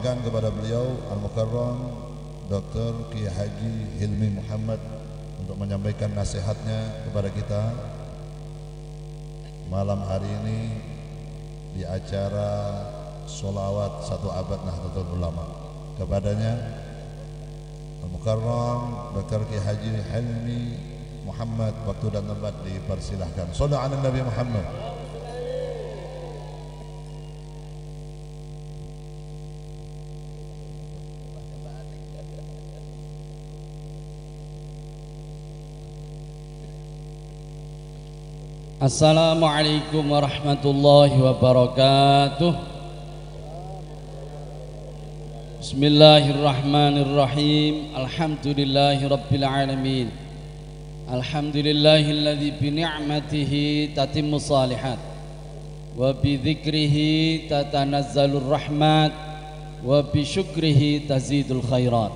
persilahkan kepada beliau Al-Mukarram Dr. Kiai Haji Hilmi Muhammad untuk menyampaikan nasihatnya kepada kita malam hari ini di acara sholawat 1 abad Nahdlatul Ulama. Kepadanya Al-Mukarram Dr. Kiai Haji Hilmi Muhammad, waktu dan tempat dipersilahkan. Shallallahu ala Nabi Muhammad. Assalamualaikum warahmatullahi wabarakatuh. Bismillahirrahmanirrahim. Alhamdulillahi rabbil alamin. Alhamdulillahilladzi bi ni'matihi tatimmu shalihat wa bi dzikrihi tatanazzalur rahmat wa bi syukrihi tazidul khairat.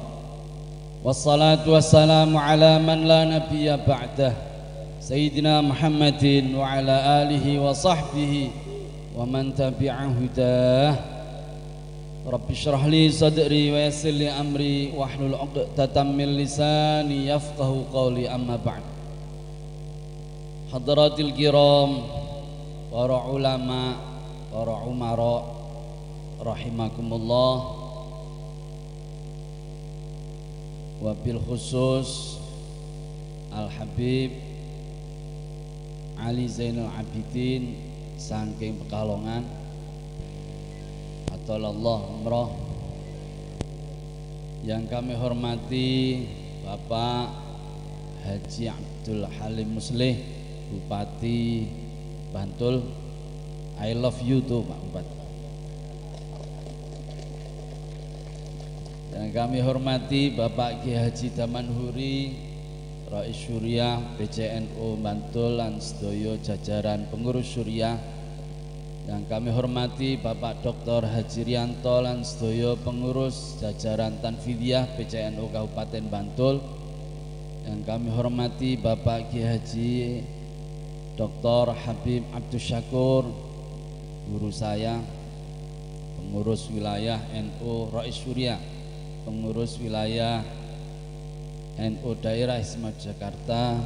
Wassalatu wassalamu ala man la nabiyya ba'dah Sayyidina Muhammadin wa ala alihi wa sahbihi wa man tabi'a hudah. Rabbi syrah li sadri wa yassir li amri wahlul 'uqdatam min lisani yafqahu qawli, amma ba'd. Hadratil kiram, para ulama, para umara rahimakumullah, wa bil khusus Al-Habib Ali Zainal Abidin saking Pekalongan, Atolallah umroh. Yang kami hormati Bapak Haji Abdul Halim Muslih, Bupati Bantul. I love you tuh Pak Bupati. Yang kami hormati Bapak Kiai Haji Damanhuri, Rais Syuriah PCNU Bantul lan sedaya jajaran pengurus Syuriah. Yang kami hormati Bapak Dr. Haji Rianto lan sedaya pengurus jajaran Tanfidiyah PCNU Kabupaten Bantul. Yang kami hormati Bapak Kiai Haji Dr. Habib Abdus Syakur, guru saya, pengurus wilayah NU Rais Syuriah, pengurus wilayah NU Daerah Istimewa Jakarta,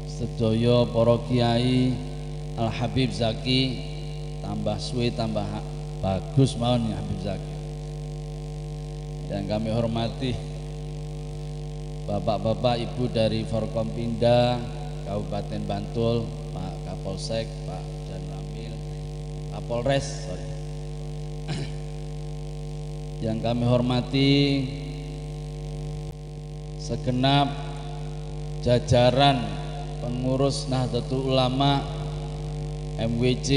sedaya para kiai, Al Habib Zaki, tambah suwe tambah bagus mawon ya Habib Zaki. Yang kami hormati bapak-bapak ibu dari Forkompinda Kabupaten Bantul, Pak Kapolsek, Pak Danramil, Kapolres, yang kami hormati segenap jajaran pengurus Nahdlatul Ulama MWC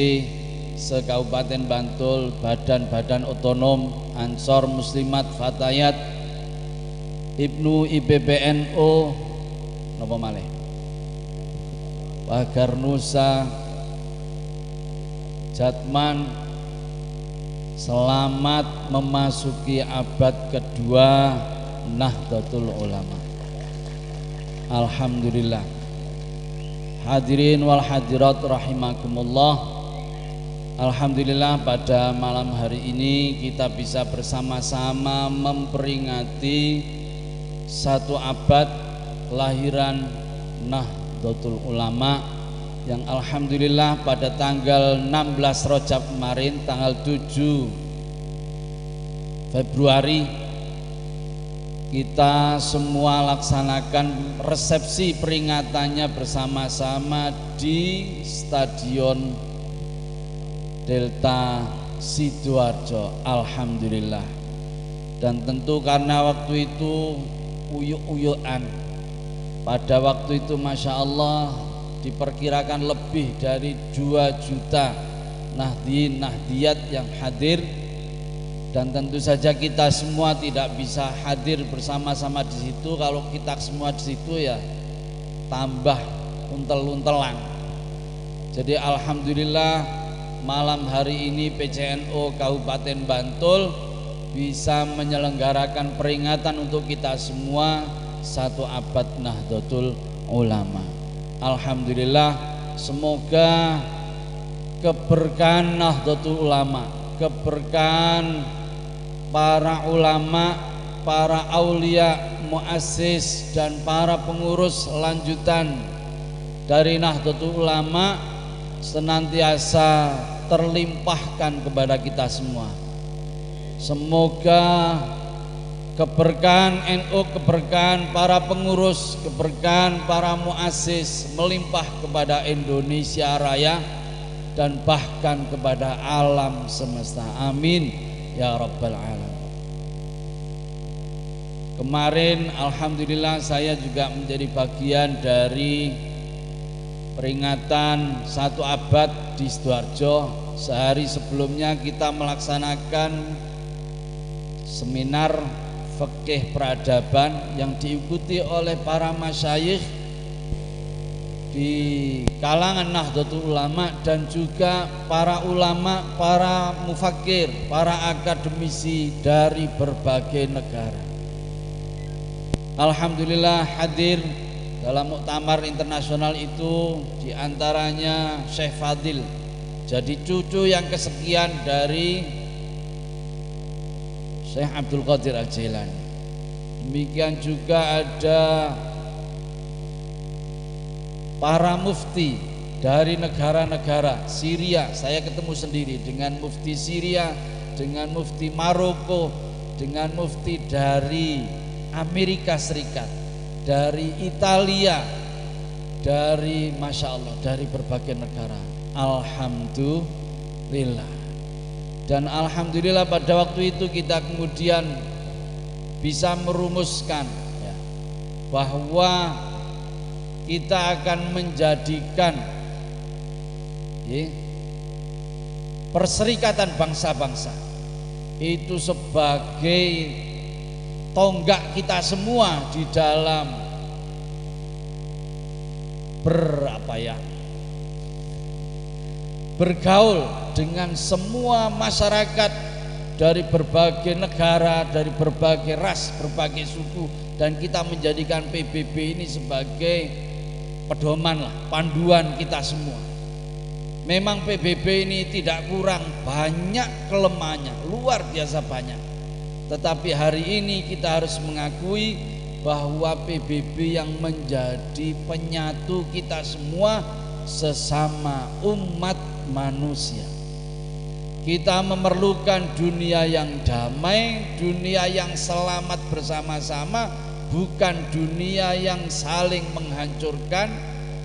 se-Kabupaten Bantul, badan-badan otonom, Ansor Muslimat Fatayat, Ibnu IPPNU, napa malih, Pagar Nusa, Jatman. Selamat memasuki abad kedua Nahdlatul Ulama. Alhamdulillah. Hadirin wal hadirat rahimakumullah. Alhamdulillah pada malam hari ini kita bisa bersama-sama memperingati 1 abad kelahiran Nahdlatul Ulama, yang alhamdulillah pada tanggal 16 Rajab kemarin, tanggal 7 Februari kita semua laksanakan resepsi peringatannya bersama-sama di Stadion Delta Sidoarjo. Alhamdulillah. Dan tentu karena waktu itu uyuk-uyukan, pada waktu itu Masya Allah diperkirakan lebih dari 2 juta nahdien nahdiyat yang hadir. Dan tentu saja kita semua tidak bisa hadir bersama-sama di situ. Kalau kita semua di situ ya tambah untel-untelan. Jadi alhamdulillah malam hari ini PCNU Kabupaten Bantul bisa menyelenggarakan peringatan untuk kita semua 1 abad Nahdlatul Ulama. Alhamdulillah, semoga keberkahan Nahdlatul Ulama, keberkahan para ulama, para aulia, muassis dan para pengurus lanjutan dari Nahdlatul Ulama senantiasa terlimpahkan kepada kita semua. Semoga keberkahan NU, keberkahan para pengurus, keberkahan para muassis melimpah kepada Indonesia Raya dan bahkan kepada alam semesta. Amin ya rabbal alamin. Kemarin alhamdulillah saya juga menjadi bagian dari peringatan 1 abad di Sidoarjo. Sehari sebelumnya kita melaksanakan seminar fikih peradaban yang diikuti oleh para masyayikh di kalangan Nahdlatul Ulama dan juga para ulama, para mufakir, para akademisi dari berbagai negara. Alhamdulillah hadir dalam muktamar internasional itu diantaranya Syekh Fadil, jadi cucu yang kesekian dari Syekh Abdul Qadir Al-Jailani. Demikian juga ada para mufti dari negara-negara Syria. Saya ketemu sendiri dengan mufti Syria, dengan mufti Maroko, dengan mufti dari Amerika Serikat, dari Italia, dari Masya Allah, dari berbagai negara. Alhamdulillah. Dan alhamdulillah pada waktu itu kita kemudian bisa merumuskan ya, bahwa kita akan menjadikan perserikatan bangsa-bangsa itu sebagai tonggak kita semua di dalam bergaul dengan semua masyarakat dari berbagai negara, dari berbagai ras, berbagai suku, dan kita menjadikan PBB ini sebagai pedoman lah, panduan kita semua. Memang PBB ini tidak kurang, banyak kelemahannya, luar biasa banyak. Tetapi hari ini kita harus mengakui bahwa PBB yang menjadi penyatu kita semua sesama umat manusia. Kita memerlukan dunia yang damai, dunia yang selamat bersama-sama, bukan dunia yang saling menghancurkan,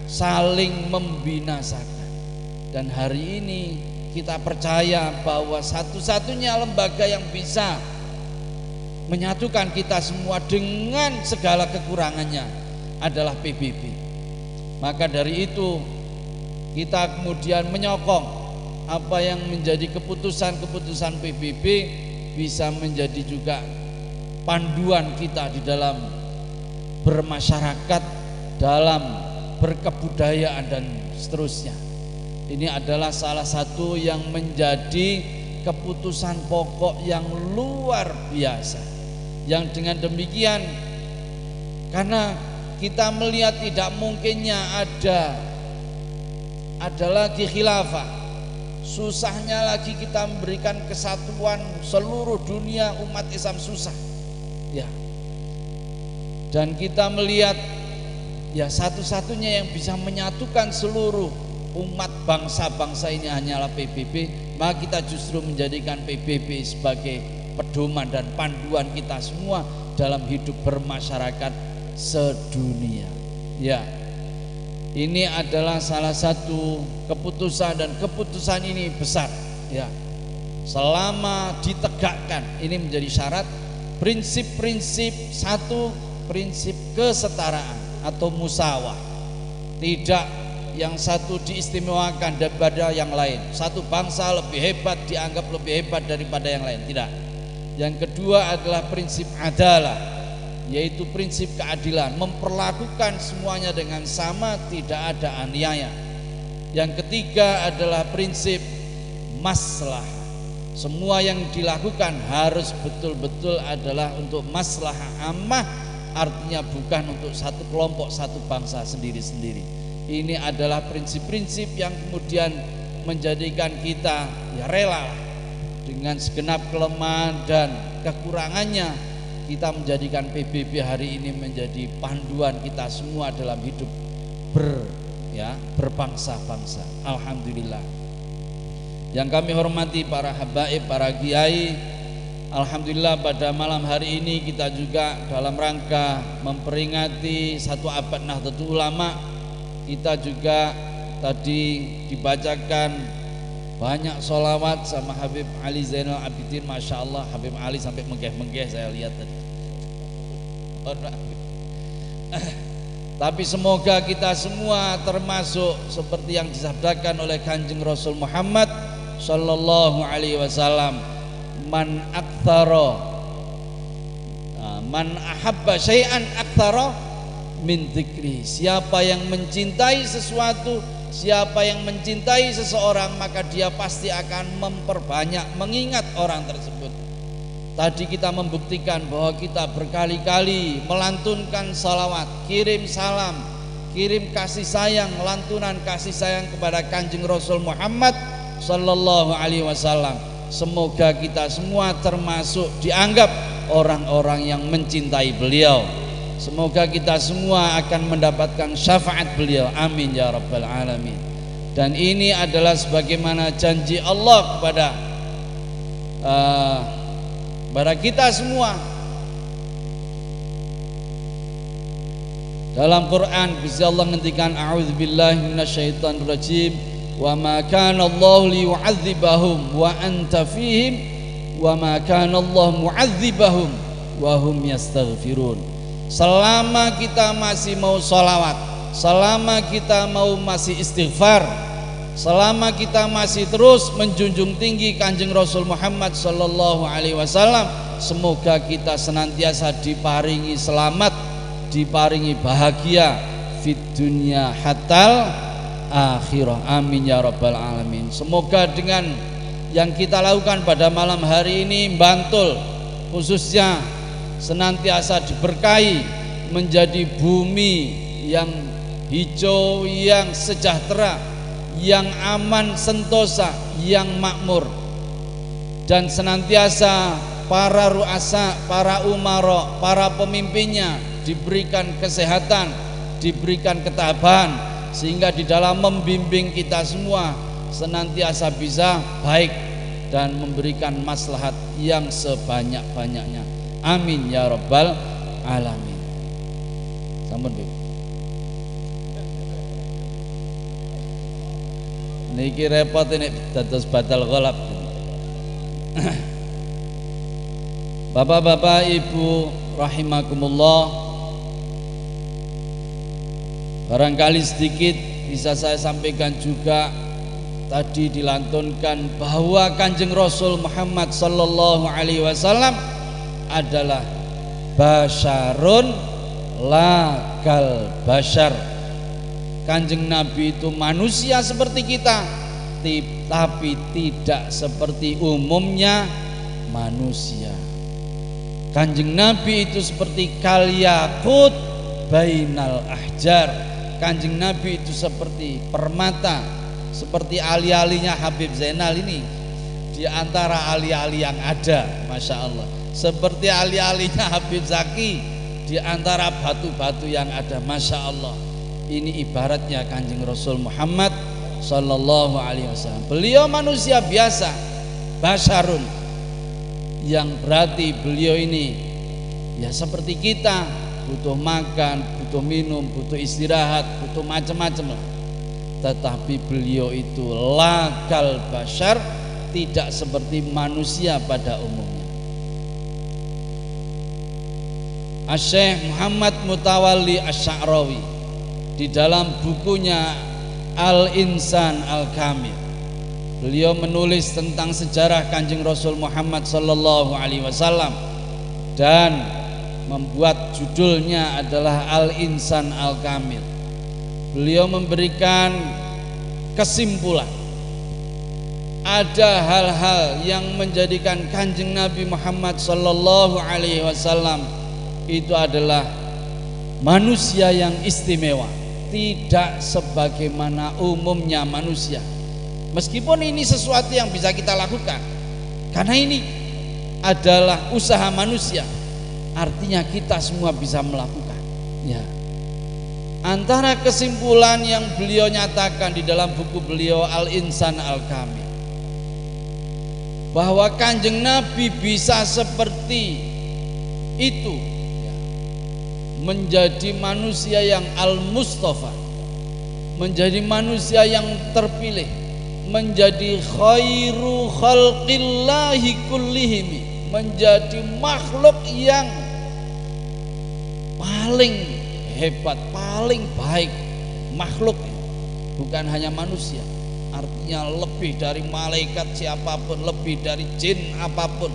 saling membinasakan. Dan hari ini kita percaya bahwa satu-satunya lembaga yang bisa menyatukan kita semua dengan segala kekurangannya adalah PBB. Maka dari itu kita kemudian menyokong apa yang menjadi keputusan-keputusan PBB bisa menjadi juga panduan kita di dalam bermasyarakat, dalam berkebudayaan dan seterusnya. Ini adalah salah satu yang menjadi keputusan pokok yang luar biasa. Yang dengan demikian, karena kita melihat tidak mungkinnya ada lagi khilafah, susahnya lagi kita memberikan kesatuan seluruh dunia umat Islam, susah ya. Dan kita melihat ya satu-satunya yang bisa menyatukan seluruh umat bangsa-bangsa ini hanyalah PBB. Maka kita justru menjadikan PBB sebagai pedoman dan panduan kita semua dalam hidup bermasyarakat sedunia. Ya, ini adalah salah satu keputusan dan keputusan ini besar. Ya, selama ditegakkan ini menjadi syarat prinsip-prinsip satu, prinsip kesetaraan atau musawah. Tidak yang satu diistimewakan daripada yang lain. Satu bangsa lebih hebat dianggap lebih hebat daripada yang lain. Tidak. Yang kedua adalah prinsip adalah, yaitu prinsip keadilan, memperlakukan semuanya dengan sama, tidak ada aniaya. Yang ketiga adalah prinsip maslahah. Semua yang dilakukan harus betul-betul adalah untuk maslahah ammah, artinya bukan untuk satu kelompok, satu bangsa sendiri-sendiri. Ini adalah prinsip-prinsip yang kemudian menjadikan kita ya rela dengan segenap kelemahan dan kekurangannya, kita menjadikan PBB hari ini menjadi panduan kita semua dalam hidup berbangsa-bangsa. Alhamdulillah. Yang kami hormati para habaib, para kiai, alhamdulillah pada malam hari ini kita juga dalam rangka memperingati 1 abad Nahdlatul Ulama, kita juga tadi dibacakan banyak sholawat sama Habib Ali Zainal Abidin. Masya Allah, Habib Ali sampai menggeh-menggeh saya lihat tadi. Tapi semoga kita semua termasuk seperti yang disabdakan oleh Kanjeng Rasul Muhammad Sallallahu Alaihi Wasallam, man ahabba syai'an aktsara min dzikri. Siapa yang mencintai sesuatu, siapa yang mencintai seseorang, maka dia pasti akan memperbanyak mengingat orang tersebut. Tadi kita membuktikan bahwa kita berkali-kali melantunkan salawat, kirim salam, kirim kasih sayang, lantunan kasih sayang kepada Kanjeng Rasul Muhammad Sallallahu Alaihi Wasallam. Semoga kita semua termasuk dianggap orang-orang yang mencintai beliau. Semoga kita semua akan mendapatkan syafaat beliau. Amin ya rabbal alamin. Dan ini adalah sebagaimana janji Allah kepada kita semua. Dalam Quran Allah ngendikan a'udzubillahi minasyaitonir rajim, wa ma kana Allahu liyu'adzibahum wa anta fihim wa ma kana Allah mu'adzibahum wa hum yastaghfirun. Selama kita masih mau sholawat, selama kita mau masih istighfar, selama kita masih terus menjunjung tinggi Kanjeng Rasul Muhammad Sallallahu Alaihi Wasallam, semoga kita senantiasa diparingi selamat, diparingi bahagia fid dunya hatal akhirah. Amin ya rabbal alamin. Semoga dengan yang kita lakukan pada malam hari ini, Bantul khususnya senantiasa diberkahi menjadi bumi yang hijau, yang sejahtera, yang aman sentosa, yang makmur, dan senantiasa para ruasa, para umara, para pemimpinnya diberikan kesehatan, diberikan ketabahan, sehingga di dalam membimbing kita semua senantiasa bisa baik dan memberikan maslahat yang sebanyak-banyaknya. Amin ya rabbal alamin. Sampun Bu. Niki repot ini dados batal ghalab. Bapak-bapak, Ibu rahimakumullah, barangkali sedikit bisa saya sampaikan juga. Tadi dilantunkan bahwa Kanjeng Rasul Muhammad Sallallahu Alaihi Wasallam adalah basyarun la kal basyar. Kanjeng Nabi itu manusia seperti kita, tapi tidak seperti umumnya manusia. Kanjeng Nabi itu seperti kal yaqut bainal ahjar. Kanjeng Nabi itu seperti permata, seperti ali-alinya Habib Zainal ini di antara ali-ali yang ada, Masya Allah. Seperti ali-alinya Habib Zaki di antara batu-batu yang ada, Masya Allah. Ini ibaratnya Kanjeng Rasul Muhammad Sallallahu Alaihi Wasallam. Beliau manusia biasa, basyarun, yang berarti beliau ini ya seperti kita, butuh makan, butuh minum, butuh istirahat, butuh macam-macam. Tetapi beliau itu lakal basyar, tidak seperti manusia pada umumnya. Asy-Syaikh Muhammad Mutawalli Asy-Sya'rawi di dalam bukunya Al-Insan Al-Kamil, beliau menulis tentang sejarah Kanjeng Rasul Muhammad Sallallahu Alaihi Wasallam dan membuat judulnya adalah Al-Insan Al-Kamil. Beliau memberikan kesimpulan, ada hal-hal yang menjadikan Kanjeng Nabi Muhammad Sallallahu Alaihi Wasallam itu adalah manusia yang istimewa, tidak sebagaimana umumnya manusia. Meskipun ini sesuatu yang bisa kita lakukan, Karena ini adalah usaha manusia, artinya kita semua bisa melakukan. Ya. Antara kesimpulan yang beliau nyatakan di dalam buku beliau Al-Insan Al-Kamil, bahwa Kanjeng Nabi bisa seperti itu, ya, menjadi manusia yang Al-Mustafa, menjadi manusia yang terpilih, menjadi khairu khalqillahi kullihim, menjadi makhluk yang paling hebat, paling baik makhluk, bukan hanya manusia, artinya lebih dari malaikat siapapun, lebih dari jin apapun.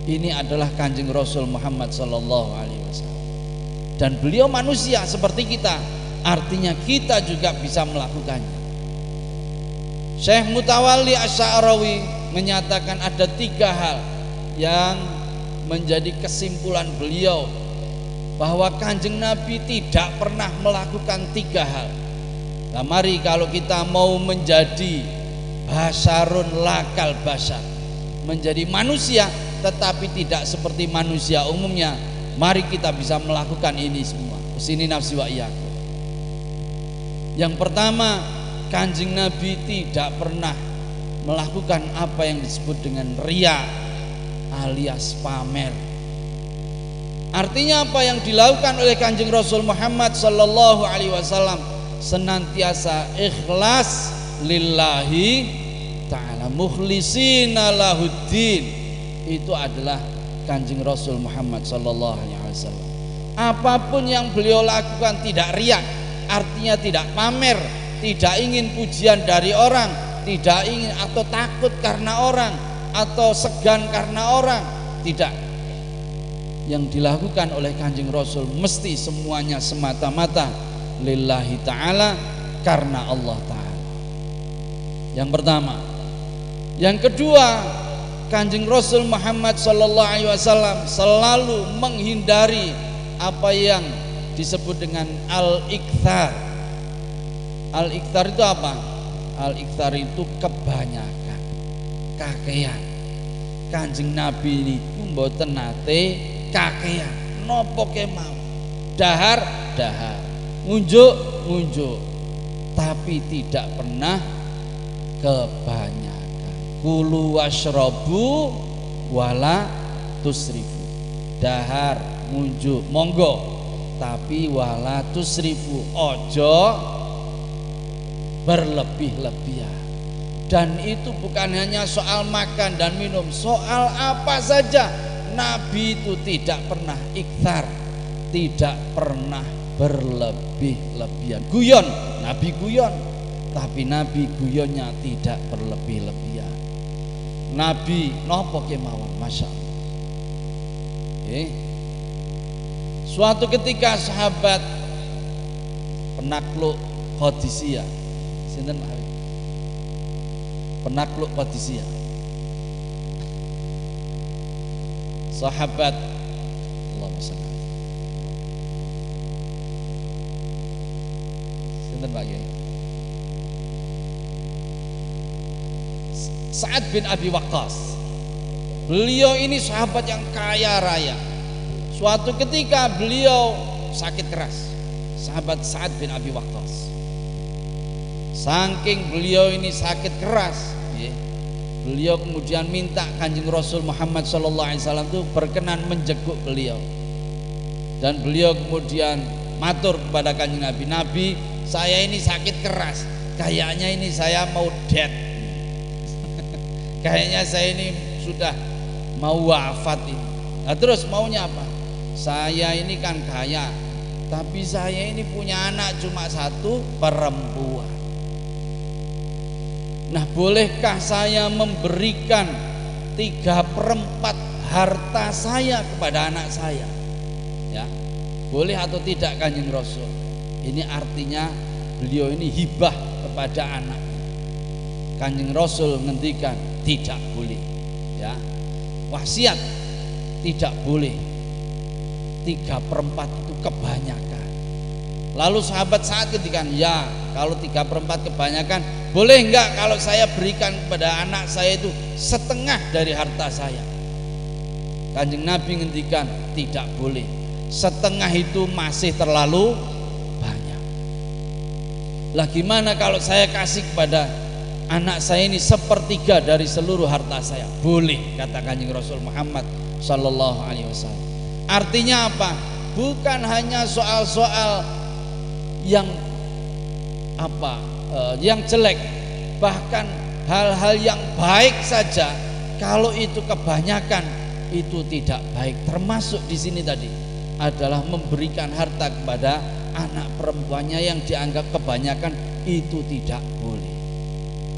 Ini adalah Kanjeng Rasul Muhammad sallallahu alaihi wasallam. Dan beliau manusia seperti kita, artinya kita juga bisa melakukannya. Syekh Mutawalli Asy'arawi menyatakan ada 3 hal yang menjadi kesimpulan beliau, bahwa Kanjeng Nabi tidak pernah melakukan 3 hal. Nah, mari kalau kita mau menjadi basarun lakal basar, menjadi manusia tetapi tidak seperti manusia umumnya, mari kita bisa melakukan ini semua. Usini nafsi wa iyyakum. Yang pertama, Kanjeng Nabi tidak pernah melakukan apa yang disebut dengan riya alias pamer. Artinya apa yang dilakukan oleh Kanjeng Rasul Muhammad sallallahu alaihi wasallam senantiasa ikhlas lillahi ta'ala, mukhlisina lahuddin. Itu adalah Kanjeng Rasul Muhammad sallallahu alaihi wasallam. Apapun yang beliau lakukan tidak riya, artinya tidak pamer, tidak ingin pujian dari orang, tidak ingin atau takut karena orang atau segan karena orang, tidak. Yang dilakukan oleh Kanjeng Rasul mesti semuanya semata-mata lillahi ta'ala, karena Allah ta'ala. Yang pertama. Yang kedua, Kanjeng Rasul Muhammad sallallahu alaihi wasallam selalu menghindari apa yang disebut dengan al-ikthar. Al-ikthar itu apa? Al-ikthar itu kebanyakan, kakean. Kanjeng Nabi niku mboten nate kakean, nopo kemau, dahar, ngunjuk, tapi tidak pernah kebanyakan. Kulu washrabu wala tusrifu, dahar, ngunjuk, monggo, tapi wala tusrifu, ojo berlebih-lebihan. Dan itu bukan hanya soal makan dan minum, soal apa saja Nabi itu tidak pernah ikthar, tidak pernah berlebih-lebihan. Guyon, Nabi guyon, tapi Nabi guyonnya tidak berlebih-lebihan. Nabi nopo kemawon, masya Allah. Suatu ketika sahabat penakluk Qadisiyah, sinten Habib? Penakluk Qadisiyah, sahabat, Allahumma shalli, sinten Pak Kiai? Sa'ad bin Abi Waqqas. Beliau ini sahabat yang kaya raya. Suatu ketika beliau sakit keras, sahabat Sa'ad bin Abi Waqqas. Saking beliau ini sakit keras, beliau kemudian minta Kanjeng Rasul Muhammad sallallahu alaihi wasallam itu berkenan menjenguk beliau. Dan beliau kemudian matur kepada Kanjeng Nabi, "Nabi, saya ini sakit keras, kayaknya ini saya mau dead. Kayaknya saya ini sudah mau wafat ini." Nah, terus maunya apa? Saya ini kan kaya, tapi saya ini punya anak cuma 1 perempuan. Nah, bolehkah saya memberikan 3/4 harta saya kepada anak saya? Ya, boleh atau tidak Kanjeng Rasul? Ini artinya beliau ini hibah kepada anak. Kanjeng Rasul ngendikan tidak boleh, ya, wasiat tidak boleh, 3/4 itu kebanyakan. Lalu sahabat Sa'ad ngendikan, ya kalau 3/4 kebanyakan, boleh enggak kalau saya berikan kepada anak saya itu setengah dari harta saya. Kanjeng Nabi ngendikan tidak boleh. Setengah itu masih terlalu banyak. Lah gimana kalau saya kasih kepada anak saya ini sepertiga dari seluruh harta saya? Boleh, kata Kanjeng Rasul Muhammad sallallahu alaihi wasallam. Artinya apa? Bukan hanya soal-soal yang yang jelek, bahkan hal-hal yang baik saja kalau itu kebanyakan itu tidak baik. Termasuk di sini tadi adalah memberikan harta kepada anak perempuannya yang dianggap kebanyakan, itu tidak boleh.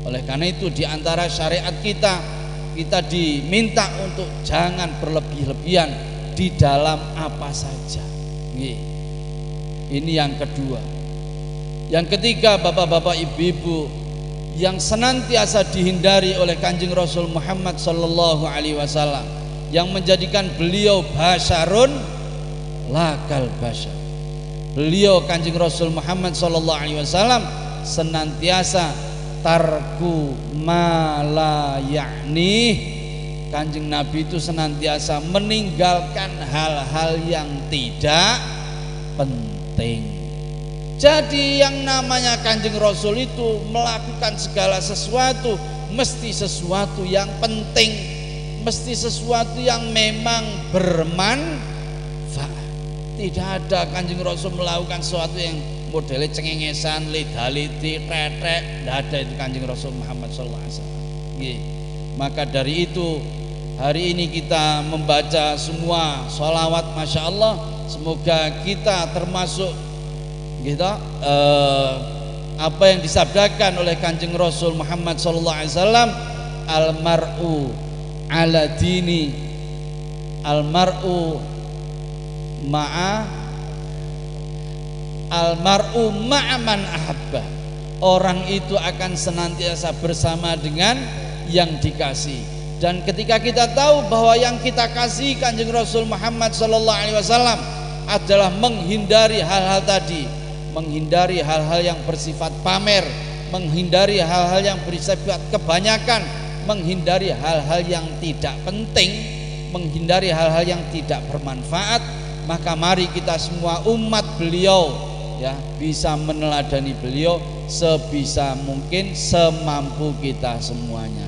Oleh karena itu di antara syariat kita diminta untuk jangan berlebih-lebihan di dalam apa saja. Ini yang kedua. Yang ketiga, bapak-bapak, ibu-ibu, yang senantiasa dihindari oleh Kanjeng Rasul Muhammad sallallahu alaihi wasallam, yang menjadikan beliau basyarun lakal basyar. Beliau Kanjeng Rasul Muhammad sallallahu alaihi wasallam senantiasa tarku ma la ya'ni. Kanjeng Nabi itu senantiasa meninggalkan hal-hal yang tidak penting. Jadi yang namanya Kanjeng Rasul itu melakukan segala sesuatu mesti sesuatu yang penting, mesti sesuatu yang memang bermanfaat. Tidak ada Kanjeng Rasul melakukan sesuatu yang modelnya cengengesan, lidaliti, tetek. Tidak ada itu Kanjeng Rasul Muhammad sallallahu alaihi wasallam. Maka dari itu hari ini kita membaca semua sholawat, masya Allah. Semoga kita termasuk apa yang disabdakan oleh Kanjeng Rasul Muhammad sallallahu alaihi wasallam, almar'u ala dini, almar'u ma'a man ahabba. Orang itu akan senantiasa bersama dengan yang dikasih. Dan ketika kita tahu bahwa yang kita kasih Kanjeng Rasul Muhammad sallallahu alaihi wasallam adalah menghindari hal-hal tadi, menghindari hal-hal yang bersifat pamer, menghindari hal-hal yang bersifat kebanyakan, menghindari hal-hal yang tidak penting, menghindari hal-hal yang tidak bermanfaat, maka mari kita semua umat beliau ya bisa meneladani beliau sebisa mungkin, semampu kita semuanya.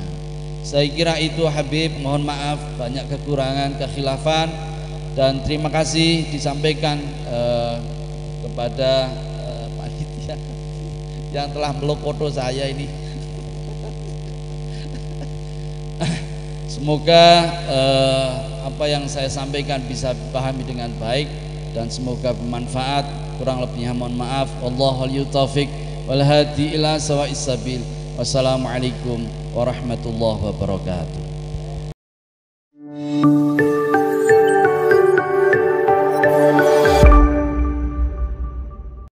Saya kira itu Habib, mohon maaf banyak kekurangan, kekhilafan, dan terima kasih disampaikan kepada panitia yang telah meluk foto saya ini. Semoga apa yang saya sampaikan bisa dipahami dengan baik dan semoga bermanfaat. Kurang lebihnya mohon maaf. Wallahul taufiq wal hadi ila sawa'is sabil. Wassalamualaikum warahmatullahi wabarakatuh.